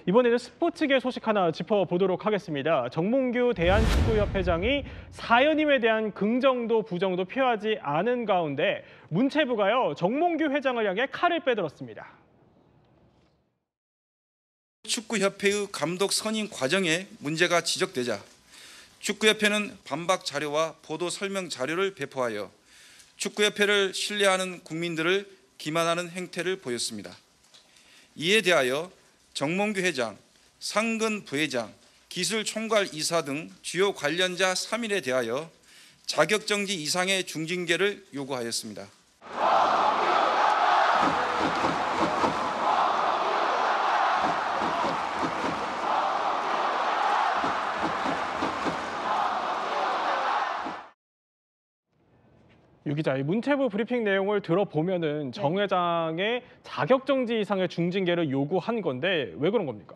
이번에는 스포츠계 소식 하나 짚어보도록 하겠습니다. 정몽규 대한축구협회장이 사연임에 대한 긍정도 부정도 표하지 않은 가운데 문체부가요, 정몽규 회장을 향해 칼을 빼들었습니다. 축구협회의 감독 선임 과정에 문제가 지적되자 축구협회는 반박 자료와 보도 설명 자료를 배포하여 축구협회를 신뢰하는 국민들을 기만하는 행태를 보였습니다. 이에 대하여 정몽규 회장, 상근 부회장, 기술총괄 이사 등 주요 관련자 3인에 대하여 자격정지 이상의 중징계를 요구하였습니다. 유 기자, 이 문체부 브리핑 내용을 들어보면은 정 회장의 자격정지 이상의 중징계를 요구한 건데 왜 그런 겁니까?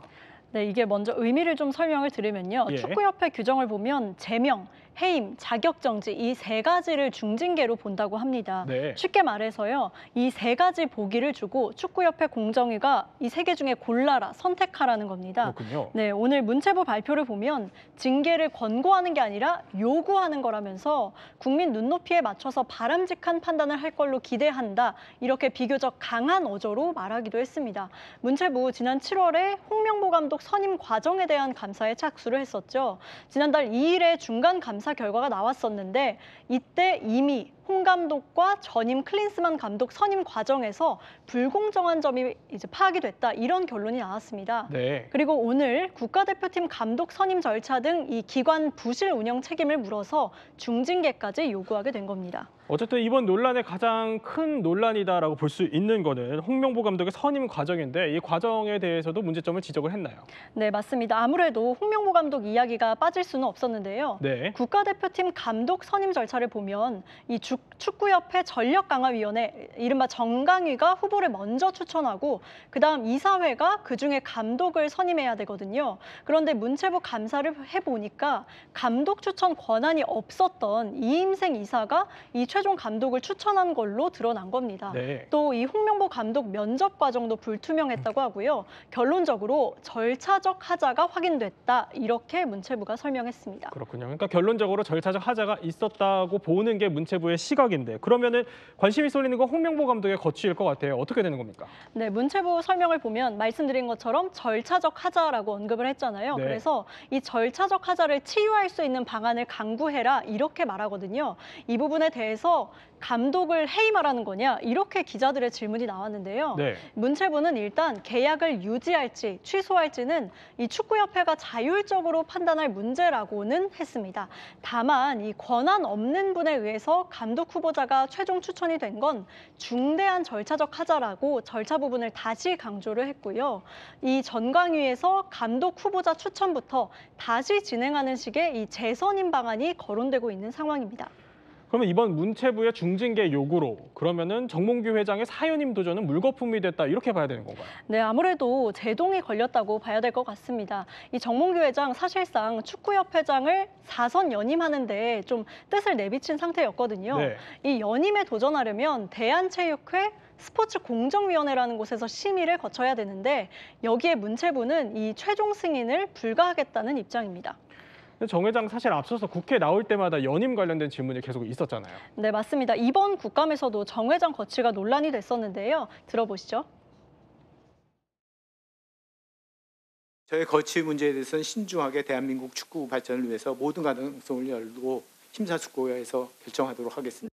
네, 이게 먼저 의미를 좀 설명을 드리면요. 축구협회 규정을 보면 제명, 해임, 자격정지 이 세 가지를 중징계로 본다고 합니다. 네. 쉽게 말해서요. 이 세 가지 보기를 주고 축구협회 공정위가 이 세 개 중에 골라라, 선택하라는 겁니다. 그렇군요. 네, 오늘 문체부 발표를 보면 징계를 권고하는 게 아니라 요구하는 거라면서 국민 눈높이에 맞춰서 바람직한 판단을 할 걸로 기대한다. 이렇게 비교적 강한 어조로 말하기도 했습니다. 문체부 지난 7월에 홍명보 감독 선임 과정에 대한 감사에 착수를 했었죠. 지난달 2일에 중간 감사 결과가 나왔었는데 이때 이미 홍 감독과 전임 클린스만 감독 선임 과정에서 불공정한 점이 이제 파악이 됐다, 이런 결론이 나왔습니다. 네. 그리고 오늘 국가대표팀 감독 선임 절차 등 이 기관 부실 운영 책임을 물어서 중징계까지 요구하게 된 겁니다. 어쨌든 이번 논란의 가장 큰 논란이다라고 볼 수 있는 거는 홍명보 감독의 선임 과정인데 이 과정에 대해서도 문제점을 지적을 했나요? 네, 맞습니다. 아무래도 홍명보 감독 이야기가 빠질 수는 없었는데요. 네. 국가대표팀 감독 선임 절차를 보면 이 축구협회 전력강화위원회, 이른바 정강위가 후보를 먼저 추천하고 그다음 이사회가 그중에 감독을 선임해야 되거든요. 그런데 문체부 감사를 해보니까 감독 추천 권한이 없었던 이임생 이사가 이 최종 감독을 추천한 걸로 드러난 겁니다. 네. 또 이 홍명보 감독 면접 과정도 불투명했다고 하고요. 결론적으로 절차적 하자가 확인됐다, 이렇게 문체부가 설명했습니다. 그렇군요. 그러니까 결론적으로 절차적 하자가 있었다고 보는 게 문체부의 시각인데 그러면은 관심이 쏠리는 건 홍명보 감독의 거취일 것 같아요. 어떻게 되는 겁니까? 네, 문체부 설명을 보면 말씀드린 것처럼 절차적 하자라고 언급을 했잖아요. 네. 그래서 이 절차적 하자를 치유할 수 있는 방안을 강구해라, 이렇게 말하거든요. 이 부분에 대해서 감독을 해임하라는 거냐, 이렇게 기자들의 질문이 나왔는데요. 네. 문체부는 일단 계약을 유지할지 취소할지는 이 축구협회가 자율적으로 판단할 문제라고는 했습니다. 다만 이 권한 없는 분에 의해서 감독 후보자가 최종 추천이 된 건 중대한 절차적 하자라고 절차 부분을 다시 강조를 했고요. 이 전광위에서 감독 후보자 추천부터 다시 진행하는 식의 이 재선임 방안이 거론되고 있는 상황입니다. 그러면 이번 문체부의 중징계 요구로 그러면은 정몽규 회장의 사연임 도전은 물거품이 됐다, 이렇게 봐야 되는 건가요? 네, 아무래도 제동이 걸렸다고 봐야 될 것 같습니다. 이 정몽규 회장 사실상 축구협회장을 4선 연임하는데 좀 뜻을 내비친 상태였거든요. 네. 이 연임에 도전하려면 대한체육회 스포츠공정위원회라는 곳에서 심의를 거쳐야 되는데 여기에 문체부는 이 최종 승인을 불가하겠다는 입장입니다. 정 회장 사실 앞서서 국회 나올 때마다 연임 관련된 질문이 계속 있었잖아요. 네, 맞습니다. 이번 국감에서도 정 회장 거취가 논란이 됐었는데요. 들어보시죠. 저의 거취 문제에 대해서는 신중하게 대한민국 축구 발전을 위해서 모든 가능성을 열고 심사숙고해서 결정하도록 하겠습니다.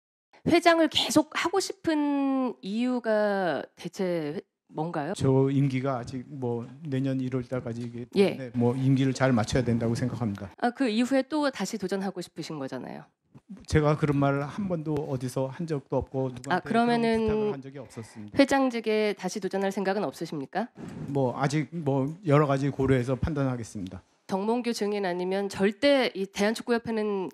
회장을 계속 하고 싶은 이유가 대체 뭔가요? 저 임기가 아직 뭐 내년 1월 달까지 예. 뭐 임기를 잘 마쳐야 된다고 생각합니다. 그 이후에 또 다시 도전하고 싶으신 거잖아요. 제가 그런 말을 한 번도 어디서 한 적도 없고 누구한테 그러면은 그런 부탁을 한 적이 없었습니다. 회장직에 다시 도전할 생각은 없으십니까? 뭐 아직 뭐 여러 가지 고려해서 판단하겠습니다. 정몽규 증인 아니면 절대 이 대한축구협회는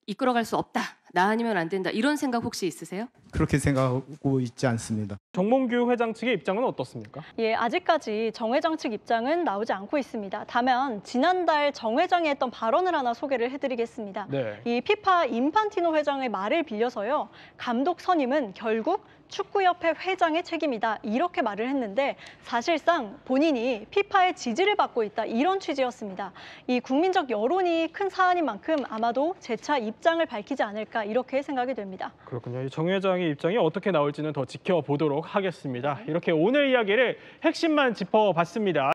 이끌어갈 수 없다, 나 아니면 안 된다. 이런 생각 혹시 있으세요? 그렇게 생각하고 있지 않습니다. 정몽규 회장 측의 입장은 어떻습니까? 예, 아직까지 정 회장 측 입장은 나오지 않고 있습니다. 다만 지난달 정 회장이 했던 발언을 하나 소개를 해드리겠습니다. 네. 이 피파 인판티노 회장의 말을 빌려서요. 감독 선임은 결국 축구협회 회장의 책임이다. 이렇게 말을 했는데 사실상 본인이 피파의 지지를 받고 있다. 이런 취지였습니다. 이 국민적 여론이 큰 사안인 만큼 아마도 재차 입장을 밝히지 않을까 이렇게 생각이 됩니다. 그렇군요. 이 정 회장의 입장이 어떻게 나올지는 더 지켜보도록 하겠습니다. 이렇게 오늘 이야기를 핵심만 짚어봤습니다.